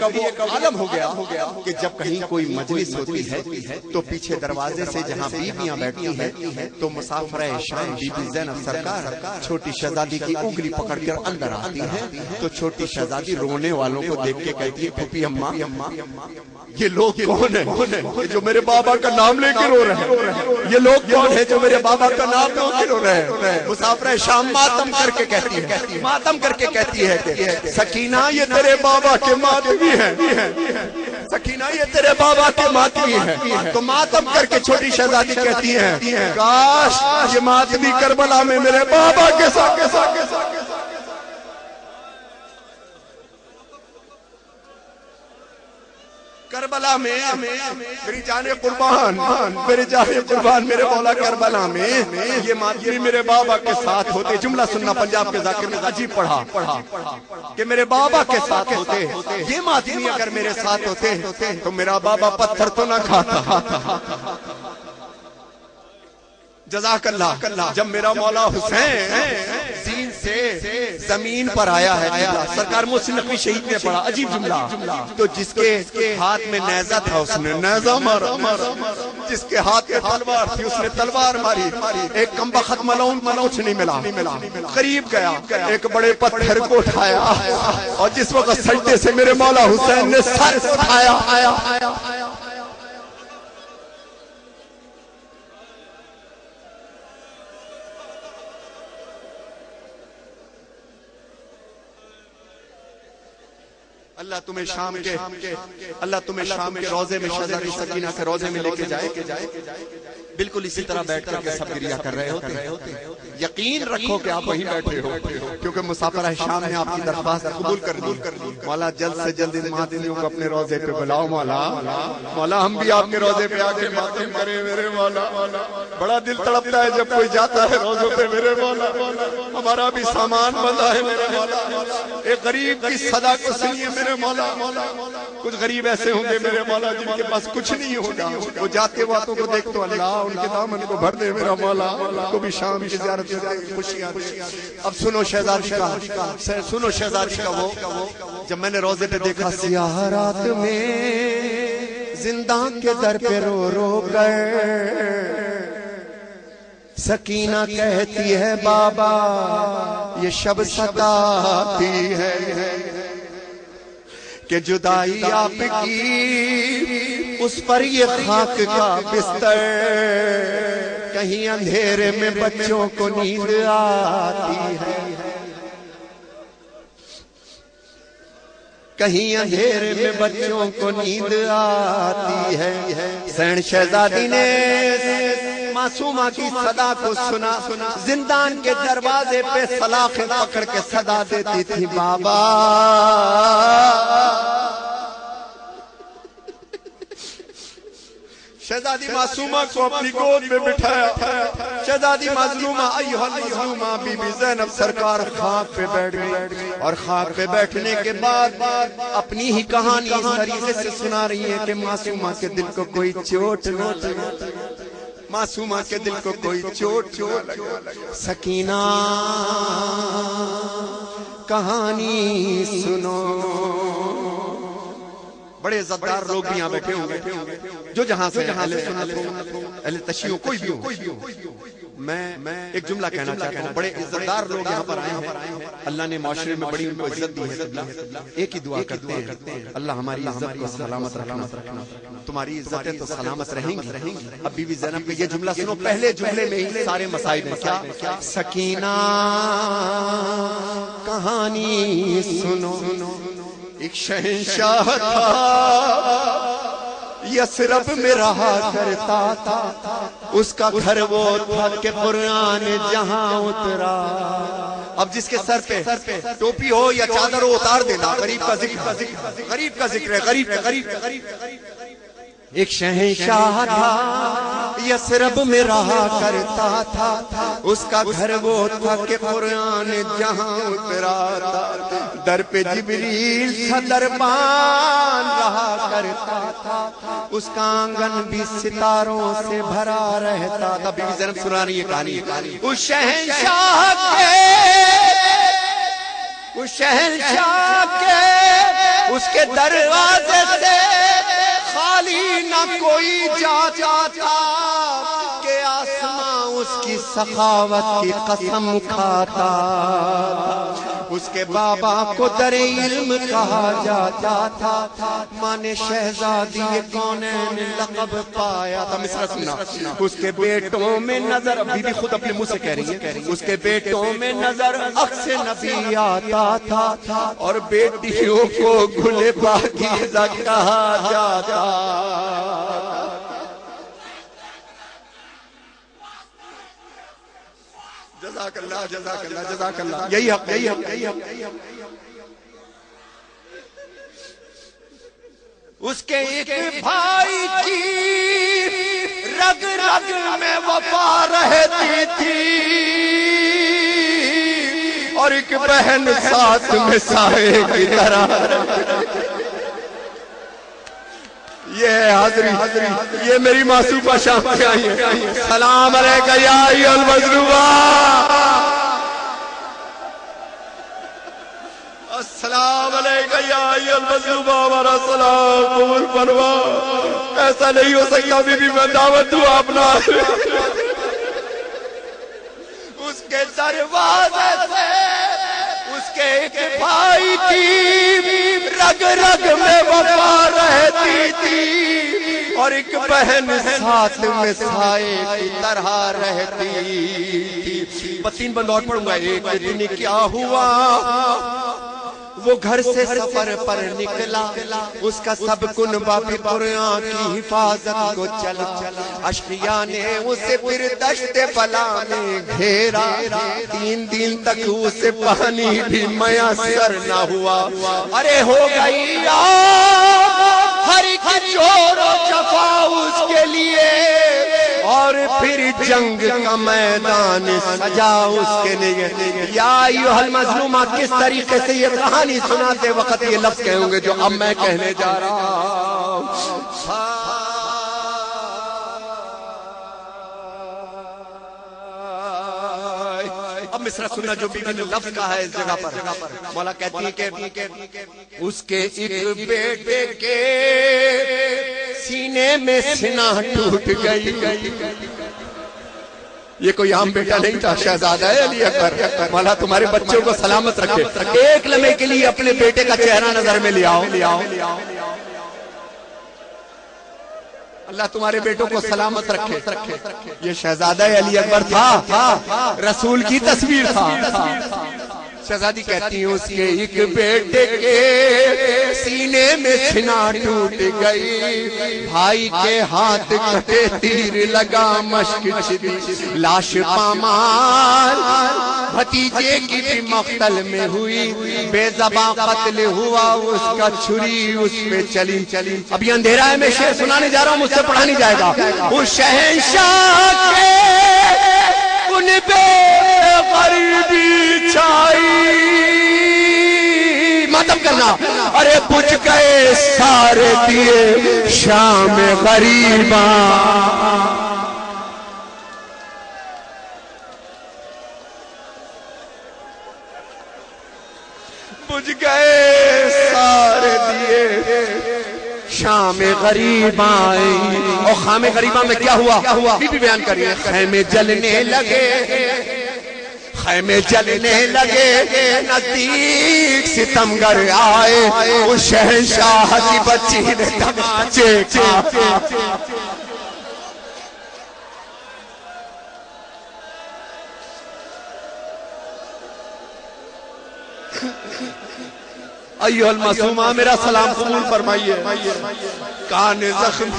کا وہ عالم ہو گیا کہ جب کہیں کوئی مجلس ہوتی ہے تو پیچھے دروازے سے جہاں بیویاں بیٹھتی ہیں تو مسافرہ شام بی بی زینب سرکار چھوٹی شہزادی کی انگلی پکڑ کر اندر آتی ہے تو چھوٹی شہزادی رونے والوں کو دیکھ کے کہتی ہے پھوپھی اماں یہ لوگ کون ہیں جو میرے بابا کا نام لے کے رو رہے ہیں؟ یہ لوگ کون ہیں جو میرے بابا کا نام لے کے رو رہے ہیں؟ مسافرہ شام ماتم کر کے کہتی ہے کہ سکینہ یہ تیرے بابا کے ماتمی ہیں، سکینہ یہ تیرے بابا کے ماتمی ہیں۔ تو ماتم کر کے چھوٹی شہزادی کہتی ہیں کاش یہ ماتمی کربلا میں میرے بابا کے ساتھ کربلا میں میری جان قربان میرے مولا کربلا میں یہ ماتمی میرے بابا کے ساتھ ہوتے۔ جملہ سننا پنجاب کے ذاکر میں عجیب پڑھا کہ میرے بابا کے ساتھ ہوتے، یہ ماتمی اگر میرے ساتھ ہوتے تو میرا بابا پتھر تو نہ کھاتا۔ جزاک اللہ۔ جب میرا مولا حسین زین سے زمین پر آیا ہے سرکار محسن نقوی شہید نے پڑھا عجیب جملہ، تو جس کے ہاتھ میں نیزہ تھا اس نے نیزہ مارا، جس کے ہاتھ میں تلوار تھی اس نے تلوار ماری۔ ایک کمبخت ملعون منوچ نہیں ملا، قریب گیا ایک بڑے پتھر کو اٹھایا اور جس وقت سجدے سے میرے مولا حسین نے سر اٹھایا اللہ تمہیں شام کے روزے میں شہزادی سکینہ کے روزے میں لے کے جائے بالکل اسی طرح بیٹھ کر کے سب گریہ کر رہے ہوتے۔ یقین رکھو کہ آپ وہیں بیٹھے ہو کیونکہ مسافرہ شام نے آپ کی درخواست قبول کر لی۔ مولا جلد سے جلد ان ماتمیوں کو اپنے روزے پہ بلاؤ۔ مولا ہم بھی آپ کے روزے پہ آ کے ماتم کریں میرے مولا۔ بڑا دل تڑپتا ہے جب کوئی جاتا ہے روزوں پہ میرے مولا، ہمارا بھی سامان بندہ ہے میرے مولا۔ ایک غریب کی صدا کو سنیے میرے مولا۔ کچھ غریب ایسے ہوں گے میرے مولا جن کے پاس کچھ نہیں ہوگا، وہ جاتے واتوں کو دیکھ تو اللہ ان کے دامن کو بھر دے میرا مولا، کو بھی شام کی زیارت سے خوشیاں۔ اب سنو شہزادی کا وہ جب میں نے روزے پہ دیکھا سیاہ رات میں زندان کے در پہ رو رو کر سکینہ کہتی ہے بابا یہ شب ستاتی ہے کہ جدائی آپ کی اس پر یہ خاک کا بستر، کہیں اندھیرے میں بچوں کو نیند آتی ہے، کہیں اندھیرے میں بچوں کو نیند آتی ہے۔ زین شہزادی نے معصومہ کی صدا کو سنا، زندان کے دروازے پہ سلاخیں پکڑ کے صدا دیتی تھی بابا شہزادی معصومہ کو اپنی گود میں بٹھایا۔ شہزادی مظلومہ ایھا المظلومہ بی بی زینب سرکار خاک پہ بیٹھ گئی اور خاک پہ بیٹھنے کے بعد اپنی ہی کہانی اس طریقے سے سنا رہی ہے کہ معصومہ کے دل کو کوئی چوٹ نہ لگے، معصومہ کے دل کو کوئی چوٹ نہ لگے۔ سکینہ کہانی سنو۔ بڑے عزتدار لوگ بھی یہاں بیٹھے ہوں گے جو جہاں سے اہل سنت ہو، اہل تشیع کوئی بھی ہو۔ میں ایک جملہ کہنا چاہتا ہوں، بڑے عزتدار لوگ یہاں پر آئے ہیں، اللہ نے معاشرے میں بڑی ان کو عزت دی ہے۔ ایک ہی دعا کرتے ہیں اللہ ہماری عزت کو سلامت رکھنا، تمہاری عزتیں تو سلامت رہیں گی۔ اب بی بی زینب کا یہ جملہ سنو، پہلے جملے میں ہی سارے مسائل ہیں۔ کیا؟ سکینہ کہانی سنو، ایک شہنشاہ تھا یثرب میں رہا کرتا تھا، اس کا گھر وہ تھا کہ قرآن جہاں اترا۔ اب جس کے سر پہ ٹوپی ہو یا چادر ہو اتار دینا، غریب کا ذکر ہے، غریب کا۔ ایک شہنشاہ تھا یثرب میں رہا کرتا تھا، اس کا گھر وہ تھا کہ قرآن جہاں اترا تھا، در پہ جبریل تھا دربان رہا کرتا تھا، اس کا آنگن بھی ستاروں سے بھرا رہتا تھا۔ بی بی زینب سنا رہی ہے کہانی، اس شہنشاہ کے اس کے دروازے سے خالی نہ کوئی جاتا تھا کہ آسمان اس کی سخاوت کی قسم کھاتا. اس کے بابا کو در علم کہا جاتا تھا. ماں نے شہزادی کونین لقب پایا تھا. مصرع سنا. اس کے بیٹوں میں نظر، بی بی خود اپنے منہ سے کہہ رہی ہے، اس کے بیٹوں میں نظر عکس نبی آتا تھا اور بیٹیوں کو گل پاکیزہ کہا جاتا. جزاک اللہ جزاک اللہ جزاک اللہ. یہی حق یہی حق یہی حق. اس کے ایک بھائی کی رگ رگ میں وفا رہتی تھی اور ایک بہن ساتھ میں سائے کی طرح. یہ حاضری یہ میری معصومہ شام سے آئی ہے. سلام علیکہ یا ایھا المظلومہ. السلام علیکہ یا ایھا المظلومہ. ہمارا سلام قبول فرما. ایسا نہیں ہو سکتا بی بی میں دعوت دوں اپنا. اس کے دروازے سے اس کے ایک بھائی کی رگ رگ میں وفا رہتی تھی اور ایک بہن ساتھ میں سائے کی طرح رہتی تھی. بس 3 بند اور پڑھوں گا. ایک دن کیا ہوا، وہ گھر سے سفر پر نکلا، اس کا سب کنبہ بھی قرآن کی حفاظت کو چلا. اشقیاء نے اسے پھر دشت بلا میں گھیرا. 3 دن تک اسے پانی بھی میسر نہ ہوا. ارے ہو گئی ہر ایک چور و جفا اس کے لیے اور پھر جنگ کا میدان سجا اس کے لیے. یا ایھا المظلومہ کس طریقے سے یہ کہانی سناتے وقت یہ لفظ کہے ہوں گے جو اب میں کہنے جا رہا ہوں. اب مصرع سننا جو بی بی نے لفظ کہا ہے اس جگہ پر. مولا کہتی ہے کہ اس کے ایک بیٹے کے سینے میں سینہ ٹوٹ گئی. یہ کوئی عام بیٹا نہیں تھا، شہزادہ ہے علی اکبر. مولا تمہارے بچوں کو سلامت رکھے. ایک لمحے کے لیے اپنے بیٹے کا چہرہ نظر میں لے آؤ. اللہ تمہارے بیٹوں کو سلامت رکھے. یہ شہزادہ علی اکبر تھا، رسول کی تصویر تھا. شہزادی کہتی ہیں اس کے ایک بیٹے کے سینے میں سینہ ٹوٹ گئی. بھائی کے ہاتھ کٹے تیر لگا مشک چلی. لاش پامال بھتیجے کی بھی مقتل میں ہوئی. بے زباں قتل ہوا اس کا چھری اس پہ چلی. اب یہ اندھیرا ہے، میں شعر سنانے جا رہا ہوں، مجھ سے پڑھا نہیں جائے گا. اس شہنشاہ کے ان پہ غریبی چھائی. ماتم کرنا. ارے بجھ گئے سارے دیے شام غریباں. بجھ گئے سارے دیے شام غریباں. اور خام غریباں میں کیا ہوا بی بی بیان کریے. خیمے جلنے لگے، خیمے جلنے لگے، نزدیک ستمگر آئے. اس شہنشاہ کی بچی نے تماچے کھائے. ایھا المعصومہ میرا سلام قبول فرمائیے. کان زخم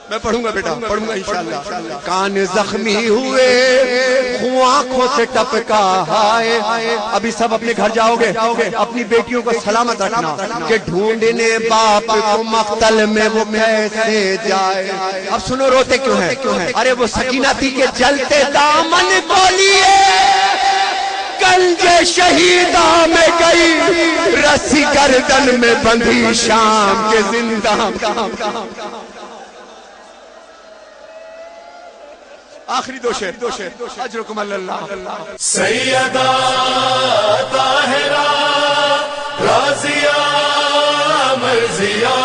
میں پڑھوں گا بیٹا، پڑھوں گا انشاءاللہ. کان زخمی ہوئے خون آنکھوں سے ٹپکا. ہائے ابھی سب اپنے گھر جاؤ گے، اپنی بیٹیوں کو سلامت رکھنا کہ ڈھونڈنے باپ کو مقتل میں وہ کیسے جائے. اب سنو روتے کیوں ہیں؟ ارے وہ سکینہ تھی کہ جلتے دامن کو لیے گنج شہیدہ میں گئی. رسی گردن میں بندھی شام کے زندہ. آخری 2 شعر اجرکم اللہ. سیدہ طاہرہ راضیا مرضیا